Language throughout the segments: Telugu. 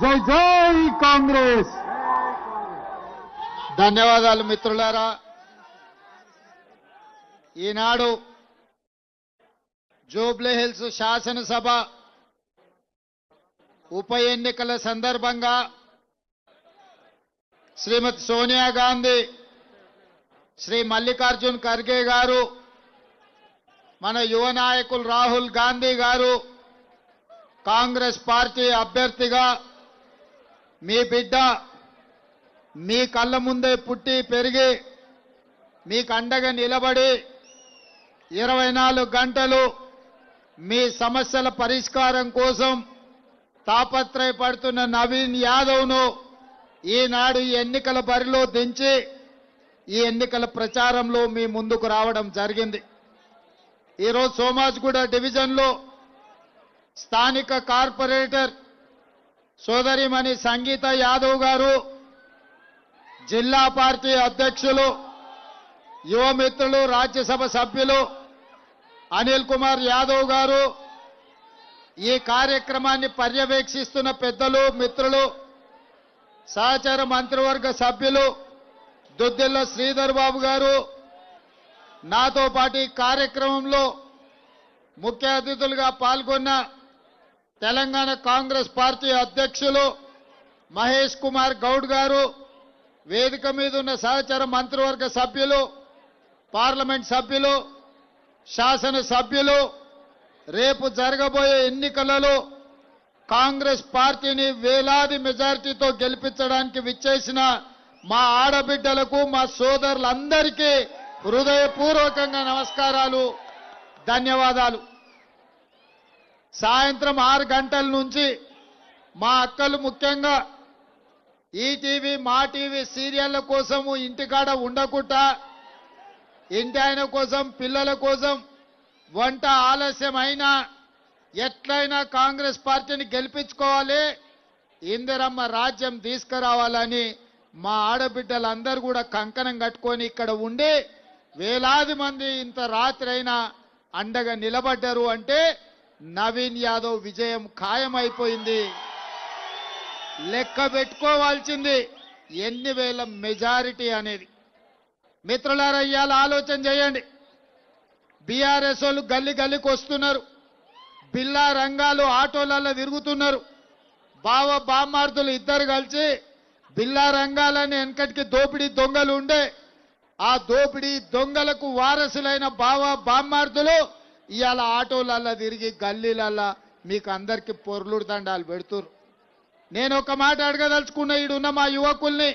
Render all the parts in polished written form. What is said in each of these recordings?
జై జై కాంగ్రెస్. ధన్యవాదాలు మిత్రులారా. ఈనాడు జూబ్లీహిల్స్ శాసనసభ ఉప ఎన్నికల సందర్భంగా శ్రీమతి సోనియా గాంధీ, శ్రీ మల్లికార్జున్ ఖర్గే గారు, మన యువ నాయకులు రాహుల్ గాంధీ గారు కాంగ్రెస్ పార్టీ అభ్యర్థిగా మీ బిడ్డ మీ కళ్ళ ముందే పుట్టి పెరిగి మీకు అండగా నిలబడి 24 గంటలు మీ సమస్యల పరిష్కారం కోసం తాపత్రయపడుతున్న నవీన్ యాదవ్ను ఈనాడు ఈ ఎన్నికల బరిలో దించి ఈ ఎన్నికల ప్రచారంలో మీ ముందుకు రావడం జరిగింది. ఈరోజు సోమాజిగూడ డివిజన్లో స్థానిక కార్పొరేటర్ సోదరిమణి సంగీత యాదవ్ గారు, జిల్లా పార్టీ అధ్యక్షులు, యువమిత్రులు, రాజ్యసభ సభ్యులు అనిల్ కుమార్ యాదవ్ గారు, ఈ కార్యక్రమాన్ని పర్యవేక్షిస్తున్న పెద్దలు, మిత్రులు, సహచర మంత్రివర్గ సభ్యులు దుద్దిల్ల శ్రీధర్ బాబు గారు, నాతో పాటు ఈ కార్యక్రమంలో ముఖ్య అతిథులుగా పాల్గొన్న తెలంగాణ కాంగ్రెస్ పార్టీ అధ్యక్షులు మహేష్ కుమార్ గౌడ్ గారు, వేదిక మీద ఉన్న సహచర మంత్రివర్గ సభ్యులు, పార్లమెంట్ సభ్యులు, శాసన సభ్యులు, రేపు జరగబోయే ఎన్నికలలో కాంగ్రెస్ పార్టీని వేలాది మెజారిటీతో గెలిపించడానికి విచ్చేసిన మా ఆడబిడ్డలకు, మా సోదరులందరికీ హృదయపూర్వకంగా నమస్కారాలు, ధన్యవాదాలు. సాయంత్రం 6 గంటల నుంచి మా అక్కలు ముఖ్యంగా ఈటీవీ, మా టీవీ సీరియళ్ల కోసము ఇంటికాడ ఉండకుండా ఇంటి ఆయన కోసం, పిల్లల కోసం వంట ఆలస్యం అయినా ఎట్లయినా కాంగ్రెస్ పార్టీని గెలిపించుకోవాలి, ఇందిరమ్మ రాజ్యం తీసుకురావాలని మా ఆడబిడ్డలందరూ కూడా కంకణం కట్టుకొని ఇక్కడ ఉండి వేలాది మంది ఇంత రాత్రి అయినా అండగా నిలబడ్డారు అంటే నవీన్ యాదవ్ విజయం ఖాయమైపోయింది. లెక్క పెట్టుకోవాల్సింది ఎన్ని వేల మెజారిటీ అనేది. మిత్రులారా, ఇవాళ ఆలోచన చేయండి. బీఆర్ఎస్ వాళ్ళు గల్లి గల్లికి వస్తున్నారు, బిల్లా రంగాలు ఆటోలలో తిరుగుతున్నారు. బావ బామ్మార్దులు ఇద్దరు కలిసి బిల్లా రంగాలని వెనకటికి దోపిడీ దొంగలు ఉండే ఆ దోపిడీ దొంగలకు వారసులైన బావ బామ్మార్దులు ఇవాళ ఆటోలలో తిరిగి గల్లీలల్లా మీకు అందరికీ పొర్లుడు దండాలు పెడుతున్నారు. నేను ఒక మాట అడగదలుచుకున్న ఈడున్న మా యువకుల్ని,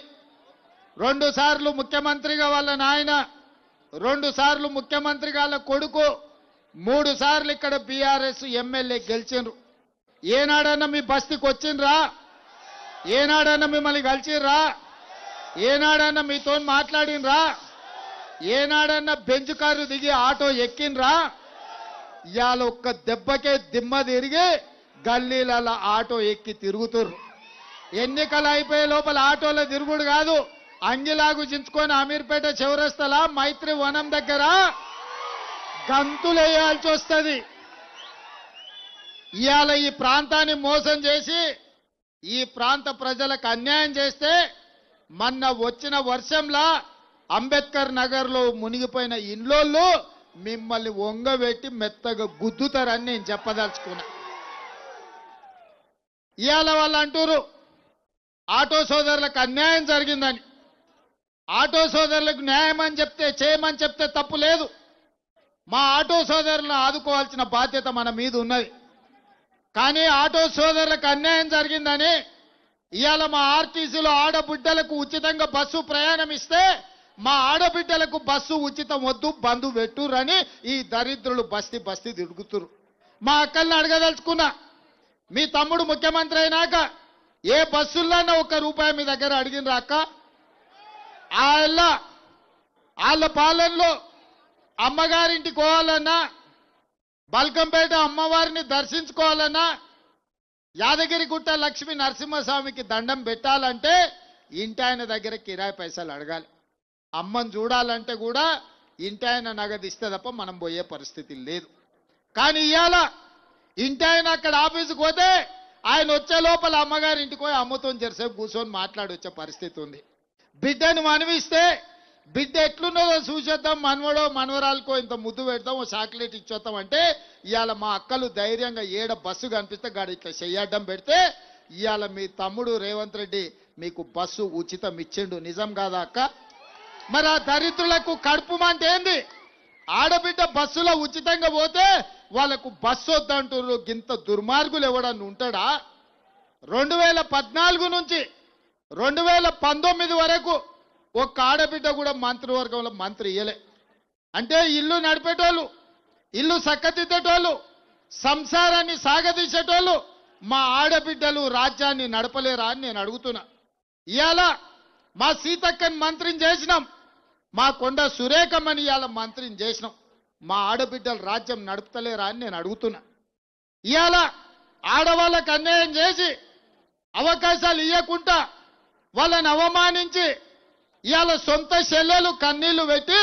2 సార్లు ముఖ్యమంత్రిగా వాళ్ళ నాయన, 2 సార్లు ముఖ్యమంత్రిగా వాళ్ళ కొడుకు, 3 సార్లు ఇక్కడ బీఆర్ఎస్ ఎమ్మెల్యే గెలిచిండ్రు. ఏనాడన్నా మీ బస్తీకి వచ్చిండ్రా? ఏనాడన్నా మిమ్మల్ని కలిసిర్రా? ఏనాడన్నా మీతో మాట్లాడినరా? ఏనాడన్నా బెంచ్ కారు దిగి ఆటో ఎక్కినరా? ఇవాళ ఒక్క దెబ్బకే దిమ్మ తిరిగి గల్లీలలో ఆటో ఎక్కి తిరుగుతుర్రు. ఎన్నికలు అయిపోయే లోపల ఆటోలో తిరుగుడు కాదు, అంగిలాగు చించుకొని అమీర్పేట చౌరస్తలా మైత్రి వనం దగ్గర గంతులేయాల్సి వస్తుంది. ఇవాళ ఈ ప్రాంతాన్ని మోసం చేసి ఈ ప్రాంత ప్రజలకు అన్యాయం చేస్తే మొన్న వచ్చిన వర్షంలా అంబేద్కర్ నగర్ లో మునిగిపోయిన ఇండ్లోళ్ళు మిమ్మల్ని వంగబెట్టి మెత్తగా గుద్దుతారని నేను చెప్పదలుచుకున్నా. ఇవాళ వాళ్ళు అంటారు ఆటో సోదరులకు అన్యాయం జరిగిందని. ఆటో సోదరులకు న్యాయం అని చెప్తే, చేయమని చెప్తే తప్పు లేదు. మా ఆటో సోదరులను ఆదుకోవాల్సిన బాధ్యత మన మీద ఉన్నది. కానీ ఆటో సోదరులకు అన్యాయం జరిగిందని ఇవాళ మా ఆర్టీసీలో ఆడబిడ్డలకు ఉచితంగా బస్సు ప్రయాణం ఇస్తే మా ఆడబిడ్డలకు బస్సు ఉచితం వద్దు, బంధు పెట్టురని ఈ దరిద్రులు బస్తీ బస్తీ తిరుగుతురు. మా అక్కల్ని అడగదలుచుకున్నా, మీ తమ్ముడు ముఖ్యమంత్రి అయినాక ఏ బస్సుల్లోనే ₹1 మీ దగ్గర అడిగినరా అక్క? వాళ్ళ పాలనలో అమ్మగారింటికి పోవాలన్నా, బల్కంపేట అమ్మవారిని దర్శించుకోవాలన్నా, యాదగిరిగుట్ట లక్ష్మీ నరసింహస్వామికి దండం పెట్టాలంటే ఇంటి ఆయన దగ్గర కిరాయి పైసలు అడగాలి. అమ్మని చూడాలంటే కూడా ఇంటి ఆయన నగదు ఇస్తే తప్ప మనం పోయే పరిస్థితి లేదు. కానీ ఇవాళ ఇంటి ఆయన అక్కడ ఆఫీసుకు పోతే ఆయన వచ్చే లోపల అమ్మగారి ఇంటికి పోయి అమ్మతో జరసేపు కూర్చొని మాట్లాడొచ్చే పరిస్థితి ఉంది. బిడ్డను మనవిస్తే బిడ్డ ఎట్లున్నదో చూసేద్దాం, మనవడో మనవరాలకో ఇంత ముద్దు పెడతాం, ఓ చాక్లెట్ ఇచ్చేద్దాం అంటే ఇవాళ మా అక్కలు ధైర్యంగా ఏడ బస్సు కనిపిస్తే గాడి ఇట్లా చెయ్యడ్డం పెడితే ఇవాళ మీ తమ్ముడు రేవంత్ రెడ్డి మీకు బస్సు ఉచితం ఇచ్చిండు. నిజం కాదా అక్క? మరి ఆ దరిద్రులకు కడుపు మంట ఏంది? ఆడబిడ్డ బస్సులో ఉచితంగా పోతే వాళ్ళకు బస్సు వద్దంటున్నారు. గింత దుర్మార్గులు ఎవడన్నా ఉంటాడా? 2014 నుంచి 2019 వరకు ఒక్క ఆడబిడ్డ కూడా మంత్రివర్గంలో మంత్రి ఇయ్యలే. అంటే ఇల్లు నడిపేటోళ్ళు, ఇల్లు చక్కదిద్దేటోళ్ళు, సంసారాన్ని సాగదీసేటోళ్ళు మా ఆడబిడ్డలు రాజ్యాన్ని నడపలేరా అని నేను అడుగుతున్నా. ఇవాళ మా సీతక్కని మంత్రిని చేసినాం, మా కొండ సురేఖమ్మని ఇవాళ మంత్రిని చేసినాం. మా ఆడబిడ్డలు రాజ్యం నడుపుతలేరా అని నేను అడుగుతున్నా. ఇవాళ ఆడవాళ్ళకు అన్యాయం చేసి అవకాశాలు ఇవ్వకుండా వాళ్ళని అవమానించి ఇవాళ సొంత చెల్లెలు కన్నీళ్లు పెట్టి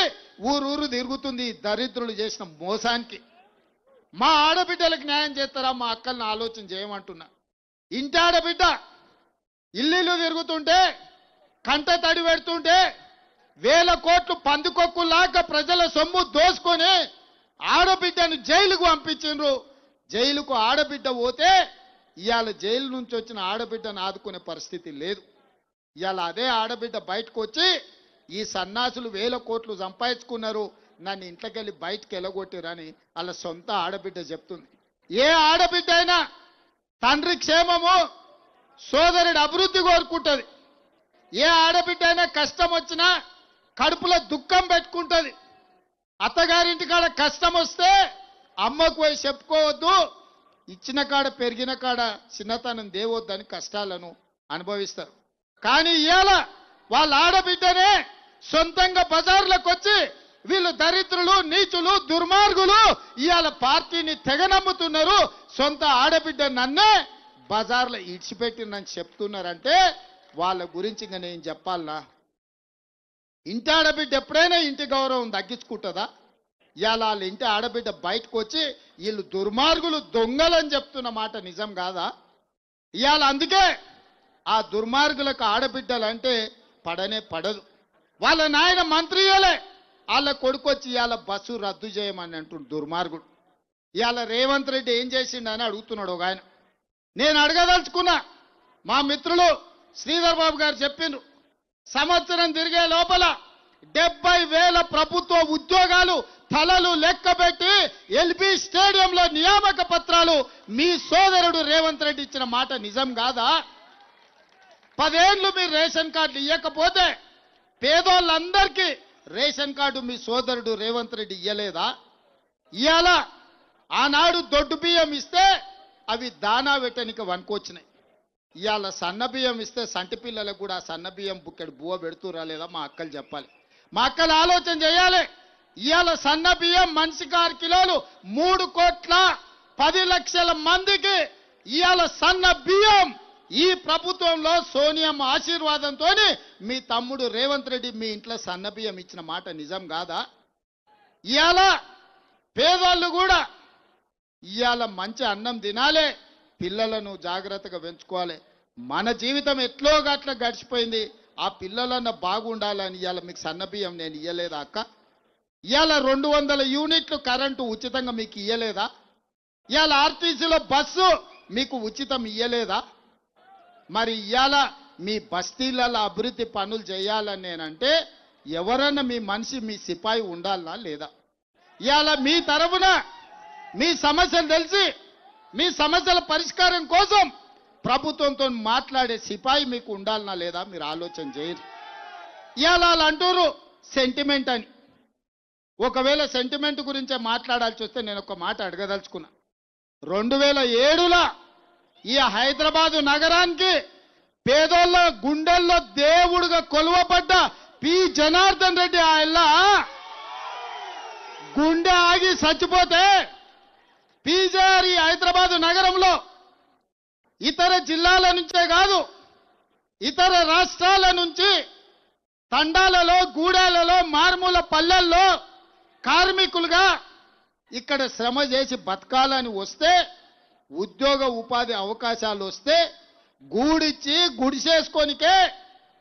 ఊరూరు తిరుగుతుంది ఈ దరిద్రులు చేసిన మోసానికి. మా ఆడబిడ్డలకు న్యాయం చేస్తారా? మా అక్కల్ని ఆలోచన చేయమంటున్నా. ఇంటి ఆడబిడ్డ ఇల్లు తిరుగుతుంటే కంట తడి పెడుతుంటే 1000 కోట్లు పందుకొక్కులాగా ప్రజల సొమ్ము దోసుకొని ఆడబిడ్డను జైలుకు పంపించిండ్రు. జైలుకు ఆడబిడ్డ పోతే ఇవాళ జైలు నుంచి వచ్చిన ఆడబిడ్డను ఆదుకునే పరిస్థితి లేదు. ఇవాళ అదే ఆడబిడ్డ బయటకు వచ్చి ఈ సన్నాసులు 1000 కోట్లు సంపాదించుకున్నారు, నన్ను ఇంట్లోకెళ్ళి బయటకు వెళ్ళగొట్టిరని వాళ్ళ సొంత ఆడబిడ్డ చెప్తుంది. ఏ ఆడబిడ్డ అయినా తండ్రి క్షేమము, సోదరుడి అభివృద్ధి కోరుకుంటుంది. ఏ ఆడబిడ్డ అయినా కష్టం వచ్చినా కడుపులో దుఃఖం పెట్టుకుంటుంది. అత్తగారింటి కాడ కష్టం వస్తే అమ్మకు పోయి చెప్పుకోవద్దు, ఇచ్చిన కాడ పెరిగిన కాడ చిన్నతనం దేవొద్దని కష్టాలను అనుభవిస్తారు. కానీ ఇవాళ వాళ్ళ ఆడబిడ్డనే సొంతంగా బజార్లకు వచ్చి వీళ్ళు దరిద్రులు, నీచులు, దుర్మార్గులు ఇవాళ పార్టీని తెగనమ్ముతున్నారు. సొంత ఆడబిడ్డ నన్నే బజార్లో ఇడిచిపెట్టిందని చెప్తున్నారంటే వాళ్ళ గురించి ఇంకా నేను చెప్పాలనా? ఇంటి ఆడబిడ్డ ఎప్పుడైనా ఇంటి గౌరవం తగ్గించుకుంటుందా? ఇవాళ వాళ్ళ ఇంటి ఆడబిడ్డ బయటకు వచ్చి వీళ్ళు దుర్మార్గులు, దొంగలని చెప్తున్న మాట నిజం కాదా? ఇవాళ అందుకే ఆ దుర్మార్గులకు ఆడబిడ్డలంటే పడనే పడదు. వాళ్ళ నాయన మంత్రియోలే వాళ్ళ కొడుకొచ్చి ఇవాళ బస్సు రద్దు చేయమని అంటుండు దుర్మార్గుడు. ఇవాళ రేవంత్ రెడ్డి ఏం చేసిండని అడుగుతున్నాడు ఒక ఆయన. నేను అడగదలుచుకున్నా. మా మిత్రులు శ్రీధర్ బాబు గారు చెప్పిండ్రు, సంవత్సరం తిరిగే లోపల 70,000 ప్రభుత్వ ఉద్యోగాలు తలలు లెక్కబెట్టి ఎల్బీ స్టేడియంలో నియామక పత్రాలు మీ సోదరుడు రేవంత్ రెడ్డి ఇచ్చిన మాట నిజం కాదా? 10 ఏళ్ళు మీరు రేషన్ కార్డులు ఇవ్వకపోతే పేదోళ్ళందరికీ రేషన్ కార్డు మీ సోదరుడు రేవంత్ రెడ్డి ఇయ్యలేదా? ఇవాళ ఆనాడు దొడ్డు బియ్యం ఇస్తే అవి దానా పెట్టనికి వనుకొచ్చినాయి. ఇవాళ సన్న బియ్యం ఇస్తే సంటి పిల్లలకు కూడా సన్న బియ్యం బుక్కెడు బువ్వ పెడుతురా లేదా మా అక్కలు చెప్పాలి. మా అక్కలు ఆలోచన చేయాలి. ఇవాళ సన్న బియ్యం మనిషికి 6 కిలోలు, 3,10,00,000 మందికి ఇవాళ సన్న బియ్యం ఈ ప్రభుత్వంలో సోనియమ్మ ఆశీర్వాదంతో మీ తమ్ముడు రేవంత్ రెడ్డి మీ ఇంట్లో సన్న బియ్యం ఇచ్చిన మాట నిజం కాదా? ఇవాళ పేదోళ్ళు కూడా ఇవాళ మంచి అన్నం తినాలి, పిల్లలను జాగ్రత్తగా పెంచుకోవాలి. మన జీవితం ఎట్లో గట్ల గడిచిపోయింది, ఆ పిల్లలన్న బాగుండాలని ఇవాళ మీకు సన్న బియ్యం నేను ఇయ్యలేదా అక్క? ఇవాళ 200 యూనిట్లు కరెంటు ఉచితంగా మీకు ఇయ్యలేదా? ఇవాళ ఆర్టీసీలో బస్సు మీకు ఉచితం ఇయ్యలేదా? మరి ఇవాళ మీ బస్తీలలో అభివృద్ధి పనులు చేయాలని నేనంటే ఎవరన్నా మీ మనిషి, మీ సిపాయి ఉండాలనా లేదా? ఇవాళ మీ తరఫున మీ సమస్యలు తెలిసి మీ సమస్యల పరిష్కారం కోసం ప్రభుత్వంతో మాట్లాడే సిపాయి మీకు ఉండాలనా లేదా? మీరు ఆలోచన చేయరు. ఇవాళ వాళ్ళు అంటారు సెంటిమెంట్ అని. ఒకవేళ సెంటిమెంట్ గురించే మాట్లాడాల్సి వస్తే నేను ఒక మాట అడగదలుచుకున్నా. 2007లో ఈ హైదరాబాదు నగరానికి పేదోళ్ళ గుండెల్లో దేవుడుగా కొలువబడ్డ పి జనార్దన్ రెడ్డి ఆయన గుండె ఆగి చచ్చిపోతే పీజేఆర్ ఈ హైదరాబాదు నగరంలో ఇతర జిల్లాల నుంచే కాదు ఇతర రాష్ట్రాల నుంచి తండాలలో, గూడాలలో, మారుమూల పల్లెల్లో కార్మికులుగా ఇక్కడ శ్రమ చేసి బతకాలని వస్తే ఉద్యోగ ఉపాధి అవకాశాలు వస్తే గూడిచ్చి గుడిసేసుకోనికే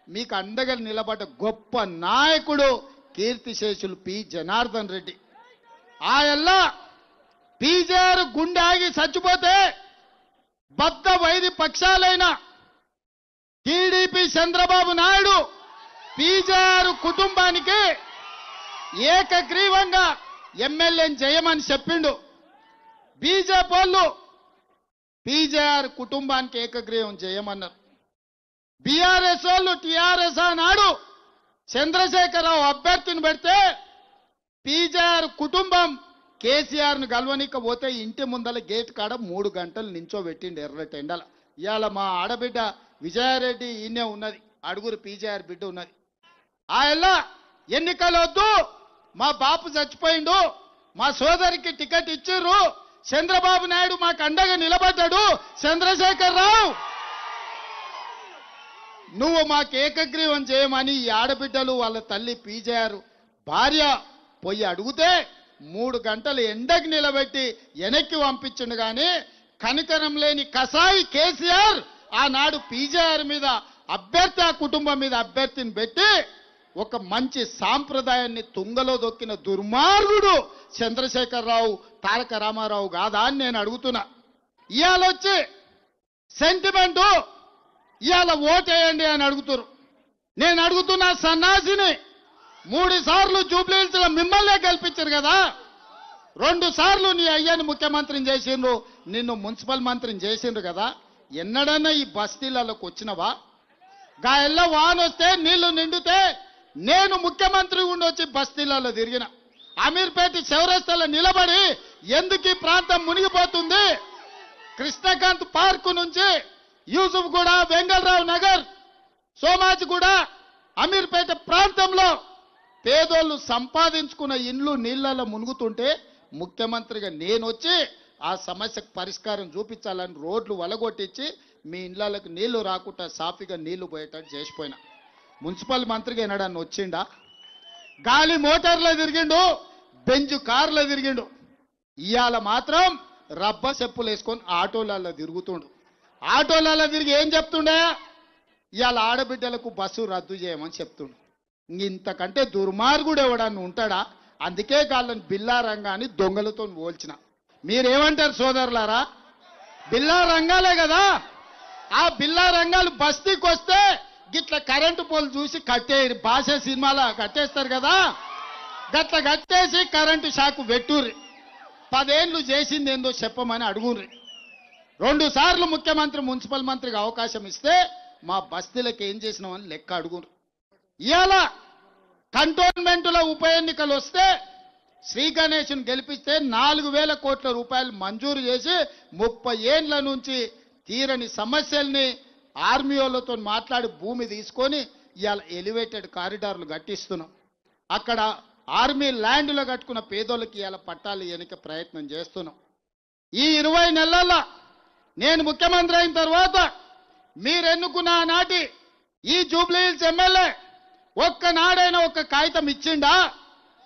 మీకు అండగా నిలబడ్డ గొప్ప నాయకుడు కీర్తిశేషులు పి జనార్దన్ రెడ్డి. ఆయల్ల పీజేఆర్ గుండె ఆగి చచ్చిపోతే బద్ద వైరి పక్షాలైన టీడీపీ చంద్రబాబు నాయుడు పీజేఆర్ కుటుంబానికి ఏకగ్రీవంగా ఎమ్మెల్యేని చేయమని చెప్పిండు. బీజేపీ వాళ్ళు పీజేఆర్ కుటుంబానికి ఏకగ్రీవం చేయమన్నారు. బీఆర్ఎస్ వాళ్ళు టీఆర్ఎస్ అన్నాడు చంద్రశేఖరరావు అభ్యర్థిని పెడితే పీజేఆర్ కుటుంబం కేసీఆర్ను గెలవనికపోతే ఇంటి ముందల గేట్ కాడ 3 గంటలు నించోబెట్టిండు ఎర్రటెండల. ఇవాళ మా ఆడబిడ్డ విజయారెడ్డి ఈయనే ఉన్నది, అడుగురు పీజేఆర్ బిడ్డ ఉన్నది. ఆయల్లా ఎన్నికలు వద్దు, మా బాపు చచ్చిపోయిండు, మా సోదరికి టికెట్ ఇచ్చిర్రు, చంద్రబాబు నాయుడు మాకు అండగా నిలబడ్డాడు, చంద్రశేఖరరావు నువ్వు మాకు ఏకగ్రీవం చేయమని ఈ ఆడబిడ్డలు వాళ్ళ తల్లి పీజేఆర్ భార్య పోయి అడిగితే 3 గంటలు ఎండకి నిలబెట్టి వెనక్కి పంపించిండు. కానీ కనికరం లేని కసాయి కేసీఆర్ ఆనాడు పీజేఆర్ మీద అభ్యర్థి, ఆ కుటుంబం మీద అభ్యర్థిని పెట్టి ఒక మంచి సాంప్రదాయాన్ని తుంగలో దొక్కిన దుర్మార్గుడు చంద్రశేఖరరావు తారక రామారావు కాదా అని నేను అడుగుతున్నా. ఇవాళ వచ్చి సెంటిమెంటు ఇవాళ ఓటేయండి అని అడుగుతున్నారు. నేను అడుగుతున్నా సన్నాసిని, 3 సార్లు జూబ్లీహిల్స్లో మిమ్మల్నే గెలిపించారు కదా, 2 సార్లు నీ అయ్యని ముఖ్యమంత్రిని చేసిండ్రు, నిన్ను మున్సిపల్ మంత్రిని చేసిండ్రు కదా, ఎన్నడన్నా ఈ బస్తీలకు వచ్చినవా? గాయల్లో వానొస్తే నీళ్లు నిండితే నేను ముఖ్యమంత్రి ఉండి వచ్చి బస్తీలలో తిరిగిన, అమీర్పేట చౌరస్తాలో నిలబడి ఎందుకు ఈ ప్రాంతం మునిగిపోతుంది, కృష్ణకాంత్ పార్కు నుంచి యూసుఫ్ కూడా, వెంగళరావు నగర్, సోమాజిగూడ, అమీర్పేట ప్రాంతంలో పేదోళ్ళు సంపాదించుకున్న ఇండ్లు నీళ్లలో మునుగుతుంటే ముఖ్యమంత్రిగా నేను వచ్చి ఆ సమస్యకు పరిష్కారం చూపించాలని రోడ్లు వలగొట్టించి మీ ఇండ్లకు నీళ్లు రాకుండా సాఫీగా నీళ్లు పోయేటట్టు చేసిపోయినా. మున్సిపల్ మంత్రిగా ఎన్నడన్నా వచ్చిండా? గాలి మోటార్లో తిరిగిండు, బెంజ్ కార్లో తిరిగిండు. ఇవాళ మాత్రం రబ్బ చెప్పులు వేసుకొని ఆటోలలో తిరుగుతుండు. ఆటోలలో తిరిగి ఏం చెప్తుండే? ఇవాళ ఆడబిడ్డలకు బస్సు రద్దు చేయమని చెప్తుండు. ఇంతకంటే దుర్మార్గుడు ఎవడన్నా ఉంటాడా? అందుకే వాళ్ళని బిల్లా రంగాన్ని దొంగలతో పోల్చిన. మీరేమంటారు సోదరులారా? బిల్లా రంగాలే కదా, ఆ బిల్లా రంగాలు బస్తీకి వస్తే గిట్ల కరెంటు పోలు చూసి కట్టేయరు, భాష సినిమాలో కట్టేస్తారు కదా, గట్ల కట్టేసి కరెంటు షాకు పెట్టుర్రి. 10 ఏళ్ళు చేసింది ఏందో చెప్పమని అడుగుర్రి. 2 సార్లు ముఖ్యమంత్రి మున్సిపల్ మంత్రికి అవకాశం ఇస్తే మా బస్తీలకు ఏం చేసినామని లెక్క అడుగురు. ఇవాళ కంటోన్మెంట్లో ఉప ఎన్నికలు వస్తే శ్రీ గణేష్ను గెలిపిస్తే 4,000 కోట్ల రూపాయలు మంజూరు చేసి 30 ఏళ్ల నుంచి తీరని సమస్యల్ని ఆర్మీ వాళ్ళతో మాట్లాడి భూమి తీసుకొని ఇవాళ ఎలివేటెడ్ కారిడార్లు కట్టిస్తున్నాం. అక్కడ ఆర్మీ ల్యాండ్లో కట్టుకున్న పేదోళ్ళకి ఇవాళ పట్టాలు ఇవ్వడానికి ప్రయత్నం చేస్తున్నాం. ఈ 20 నెలల్లో నేను ముఖ్యమంత్రి అయిన తర్వాత మీరు ఎన్నుకున్న నాటి ఈ జూబ్లీహిల్స్ ఎమ్మెల్యే ఒక్కనాడైనా ఒక కాగితం ఇచ్చిండా?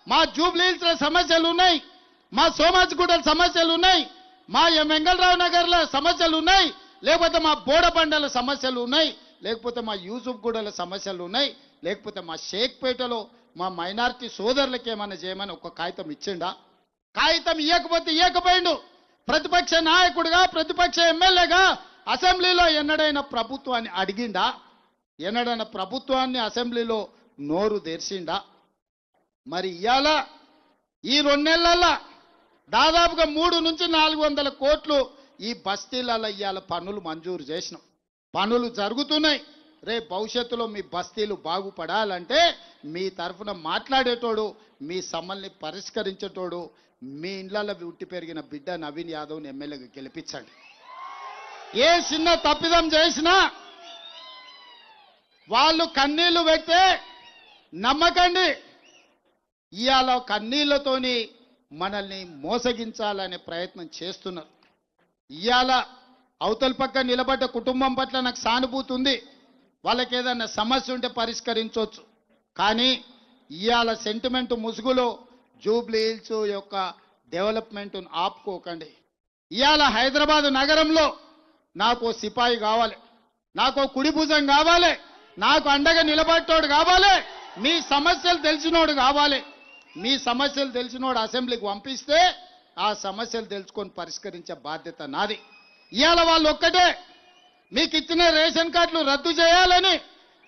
మా జూబ్లీహిల్స్లో సమస్యలు ఉన్నాయి, మా సోమాజిగూడల సమస్యలు ఉన్నాయి, మా వెంగళరావు నగర్ల సమస్యలు ఉన్నాయి, లేకపోతే మా బోడబండల సమస్యలు ఉన్నాయి, లేకపోతే మా యూసుఫ్ గూడల సమస్యలు ఉన్నాయి, లేకపోతే మా షేక్పేటలో మా మైనారిటీ సోదరులకు ఏమైనా చేయమని ఒక కాగితం ఇచ్చిండా? కాగితం ఇవ్వకపోతే ఇవ్వకపోయిండు. ప్రతిపక్ష నాయకుడిగా, ప్రతిపక్ష ఎమ్మెల్యేగా అసెంబ్లీలో ఎన్నడైనా ప్రభుత్వాన్ని అడిగిండా? ఎన్నడైనా ప్రభుత్వాన్ని అసెంబ్లీలో నోరు తెరిచిండా? మరి ఇవాళ ఈ 2 నెలల దాదాపుగా 300 నుంచి 400 కోట్లు ఈ బస్తీలలో ఇవాళ పనులు మంజూరు చేసినాం. పనులు జరుగుతున్నాయి. రేపు భవిష్యత్తులో మీ బస్తీలు బాగుపడాలంటే మీ తరఫున మాట్లాడేటోడు, మీ సమస్యల్ని పరిష్కరించేటోడు మీ ఇండ్లలో ఉట్టి పెరిగిన బిడ్డ నవీన్ యాదవ్ని ఎమ్మెల్యేగా గెలిపించండి. ఏ చిన్న తప్పిదం చేసినా వాళ్ళు కన్నీళ్లు పెడితే నమ్మకండి, ఇవాళ కన్నీళ్లతోని మనల్ని మోసగించాలనే ప్రయత్నం చేస్తున్నారు. ఇవాళ అవతల పక్క నిలబడ్డ కుటుంబం పట్ల నాకు సానుభూతి ఉంది, వాళ్ళకి ఏదైనా సమస్య ఉంటే పరిష్కరించవచ్చు. కానీ ఇవాళ సెంటిమెంట్ ముసుగులో జూబ్లీహిల్స్ యొక్క డెవలప్మెంట్ను ఆపుకోకండి. ఇవాళ హైదరాబాద్ నగరంలో నాకు సిపాయి కావాలి, నాకు కుడి భుజం కావాలి, నాకు అండగా నిలబట్టోడు కావాలి, మీ సమస్యలు తెలిసినోడు కావాలి. మీ సమస్యలు తెలిసినోడు అసెంబ్లీకి పంపిస్తే ఆ సమస్యలు తెలుసుకొని పరిష్కరించే బాధ్యత నాది. ఇవాళ వాళ్ళు ఒక్కటే మీకు ఇచ్చిన రేషన్ కార్డులు రద్దు చేయాలని,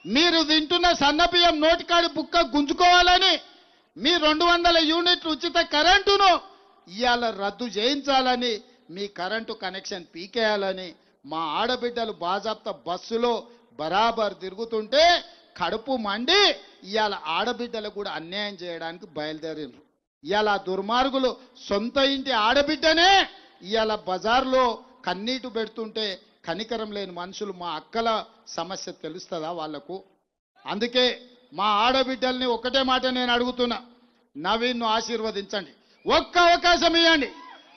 మీరు తింటున్న సన్నబియ్యం నోటికాడి బుక్క గుంజుకోవాలని, మీ 200 యూనిట్లు ఉచిత కరెంటును ఇవాళ రద్దు చేయించాలని, మీ కరెంటు కనెక్షన్ పీకేయాలని, మా ఆడబిడ్డలు బాజాప్తా బస్సులో బరాబర్ తిరుగుతుంటే కడుపు మండి ఇవాళ ఆడబిడ్డలకు కూడా అన్యాయం చేయడానికి బయలుదేరిండ్రు. ఇవాళ దుర్మార్గులు సొంత ఇంటి ఆడబిడ్డనే ఇవాళ బజార్లో కన్నీటు పెడుతుంటే కనికరం లేని మనుషులు మా అక్కల సమస్య తెలుస్తుందా వాళ్లకు? అందుకే మా ఆడబిడ్డల్ని ఒకటే మాట నేను అడుగుతున్నా, నవీన్ను ఆశీర్వదించండి, ఒక్క అవకాశం ఇవ్వండి.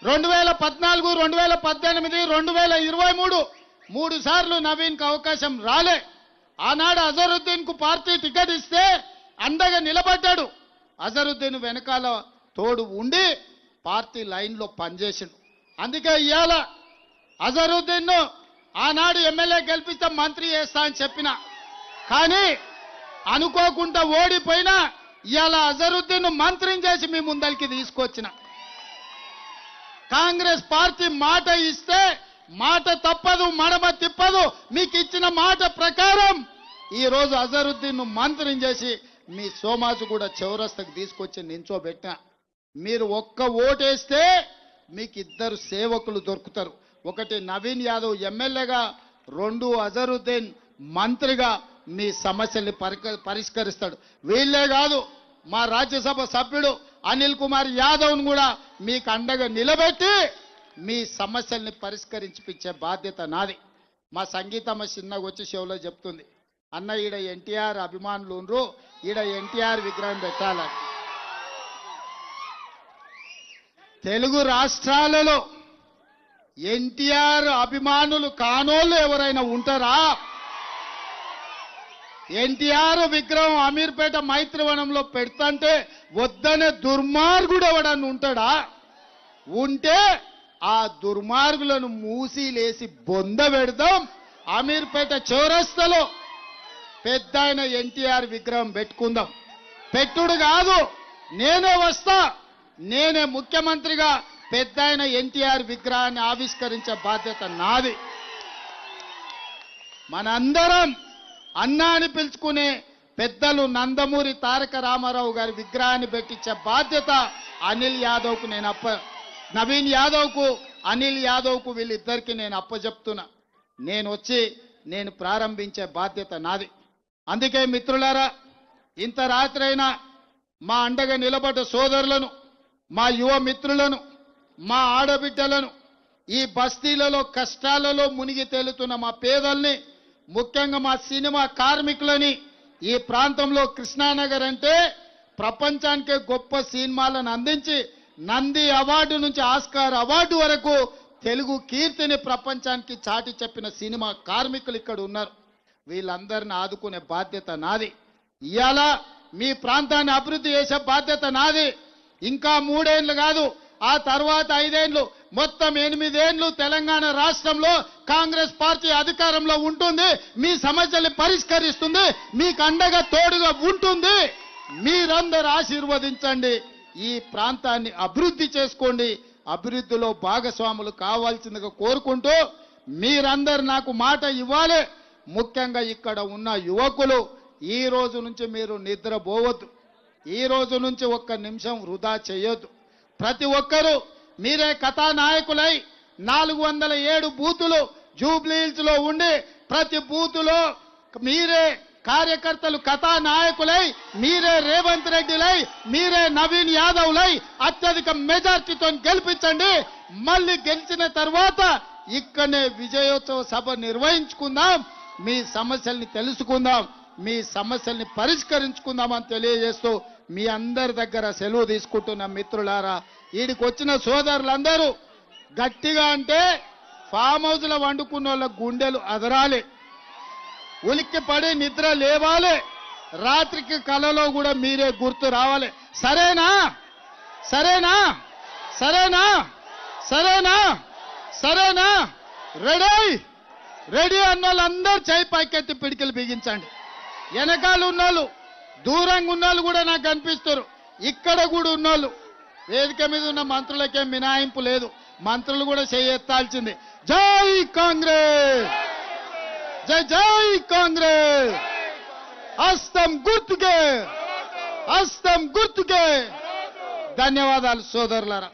2014, 2018, 2023 3 సార్లు నవీన్కు అవకాశం రాలే. ఆనాడు అజరుద్దీన్ కు పార్టీ టికెట్ ఇస్తే అండగా నిలబడ్డాడు. అజరుద్దీన్ వెనకాల తోడు ఉండి పార్టీ లైన్లో పనిచేసిండు. అందుకే ఇవాళ అజరుద్దీన్ ఆనాడు ఎమ్మెల్యే గెలిపిస్తే మంత్రి చేస్తా అని చెప్పిన, కానీ అనుకోకుండా ఓడిపోయినా ఇవాళ అజరుద్దీన్ మంత్రిని చేసి మీ ముందరికి తీసుకొచ్చిన. కాంగ్రెస్ పార్టీ మాట ఇస్తే మాట తప్పదు, మడమ తిప్పదు. మీకు ఇచ్చిన మాట ప్రకారం ఈ రోజు అజరుద్దీన్ మంత్రిని చేసి మీ సోమాజు కూడా చౌరస్తకు తీసుకొచ్చి నించోబెట్టిన. మీరు ఒక్క ఓటేస్తే మీకు 2 సేవకులు దొరుకుతారు. ఒకటి నవీన్ యాదవ్ ఎమ్మెల్యేగా, 2 అజరుద్దీన్ మంత్రిగా మీ సమస్యల్ని పరిష్కరిస్తాడు. వీళ్ళే కాదు, మా రాజ్యసభ సభ్యుడు అనిల్ కుమార్ యాదవ్ను కూడా మీకు అండగా నిలబెట్టి మీ సమస్యల్ని పరిష్కరించిపించే బాధ్యత నాది. మా సంగీతమ్మ చిన్నగా వచ్చి షోలో చెప్తుంది, అన్న ఈడ ఎన్టీఆర్ అభిమానులు ఉండ్రు, ఈడ ఎన్టీఆర్ విగ్రహం పెట్టాలని. తెలుగు రాష్ట్రాలలో ఎన్టీఆర్ అభిమానులు కానోళ్ళు ఎవరైనా ఉంటారా? ఎన్టీఆర్ విగ్రహం అమీర్పేట మైత్రివనంలో పెడతంటే వద్దనే దుర్మార్గుడు ఎవడన్నా ఉంటాడా? ఉంటే ఆ దుర్మార్గులను మూసిలేసి బొంద పెడదాం. అమీర్పేట చౌరస్తలో పెద్ద ఆయన ఎన్టీఆర్ విగ్రహం పెట్టుకుందాం. పెట్టుడు కాదు, నేనే వస్తా, నేనే ముఖ్యమంత్రిగా పెద్ద ఆయన ఎన్టీఆర్ విగ్రహాన్ని ఆవిష్కరించే బాధ్యత నాది. మనందరం అన్న అని పిలుచుకునే పెద్దలు నందమూరి తారక రామారావు గారి విగ్రహాన్ని పెట్టించే బాధ్యత అనిల్ యాదవ్కు నవీన్ యాదవ్కు, అనిల్ యాదవ్కు, వీళ్ళిద్దరికి నేను అప్పచెప్తున్నా. నేను ప్రారంభించే బాధ్యత నాది. అందుకే మిత్రులారా, ఇంత రాత్రైనా మా అండగా నిలబడ్డ సోదరులను, మా యువ మిత్రులను, మా ఆడబిడ్డలను, ఈ బస్తీలలో కష్టాలలో మునిగి తేలుతున్న మా పేదల్ని, ముఖ్యంగా మా సినిమా కార్మికులని, ఈ ప్రాంతంలో కృష్ణానగర్ అంటే ప్రపంచానికే గొప్ప సినిమాలను అందించి నంది అవార్డు నుంచి ఆస్కార్ అవార్డు వరకు తెలుగు కీర్తిని ప్రపంచానికి చాటి చెప్పిన సినిమా కార్మికులు ఇక్కడ ఉన్నారు. వీళ్ళందరిని ఆదుకునే బాధ్యత నాది. ఇవాళ మీ ప్రాంతాన్ని అభివృద్ధి చేసే బాధ్యత నాది. ఇంకా 3 ఏళ్లు కాదు, ఆ తర్వాత 5 ఏళ్లు, మొత్తం 8 ఏళ్లు తెలంగాణ రాష్ట్రంలో కాంగ్రెస్ పార్టీ అధికారంలో ఉంటుంది. మీ సమస్యల్ని పరిష్కరిస్తుంది, మీకు అండగా తోడుగా ఉంటుంది. మీరందరూ ఆశీర్వదించండి, ఈ ప్రాంతాన్ని అభివృద్ధి చేసుకోండి. అభివృద్ధిలో భాగస్వాములు కావాల్సిందిగా కోరుకుంటూ మీరందరూ నాకు మాట ఇవ్వాలి. ముఖ్యంగా ఇక్కడ ఉన్న యువకులు, ఈ రోజు నుంచి మీరు నిద్రపోవద్దు. ఈ రోజు నుంచి ఒక్క నిమిషం వృధా చేయొద్దు. ప్రతి ఒక్కరూ మీరే కథానాయకులై 407 బూతులు జూబ్లీహిల్స్ లో ఉండి ప్రతి బూతులో మీరే కార్యకర్తలు కథానాయకులై, మీరే రేవంత్ రెడ్డిలై, మీరే నవీన్ యాదవ్లై అత్యధిక మెజార్టీతో గెలిపించండి. మళ్ళీ గెలిచిన తర్వాత ఇక్కడనే విజయోత్సవ సభ నిర్వహించుకుందాం, మీ సమస్యల్ని తెలుసుకుందాం, మీ సమస్యల్ని పరిష్కరించుకుందామని తెలియజేస్తూ మీ అందరి దగ్గర సెలవు తీసుకుంటున్న మిత్రులారా, వీడికి వచ్చిన సోదరులందరూ గట్టిగా అంటే ఫామ్ హౌస్లో వండుకున్న వాళ్ళ గుండెలు అదరాలి, ఉలిక్కి పడి నిద్ర లేవాలి, రాత్రికి కలలో కూడా మీరే గుర్తు రావాలి. సరేనా? సరేనా? సరేనా? సరేనా? సరేనా? రెడీ రెడీ అన్న వాళ్ళందరూ చేయి పైకెత్తి పిడికిలు బిగించండి. వెనకాల ఉన్నోళ్ళు, దూరంగా ఉన్నోళ్ళు కూడా నాకు కనిపిస్తారు. ఇక్కడ కూడా ఉన్నోళ్ళు, వేదిక మీద ఉన్న మంత్రులకేం మినాయింపు లేదు, మంత్రులు కూడా చేయెత్తాల్సింది. జై కాంగ్రెస్, జై జై కాంగ్రెస్. హస్తం గుర్తుకే, హస్తం గుర్తుకే. ధన్యవాదాలు సోదరులారా.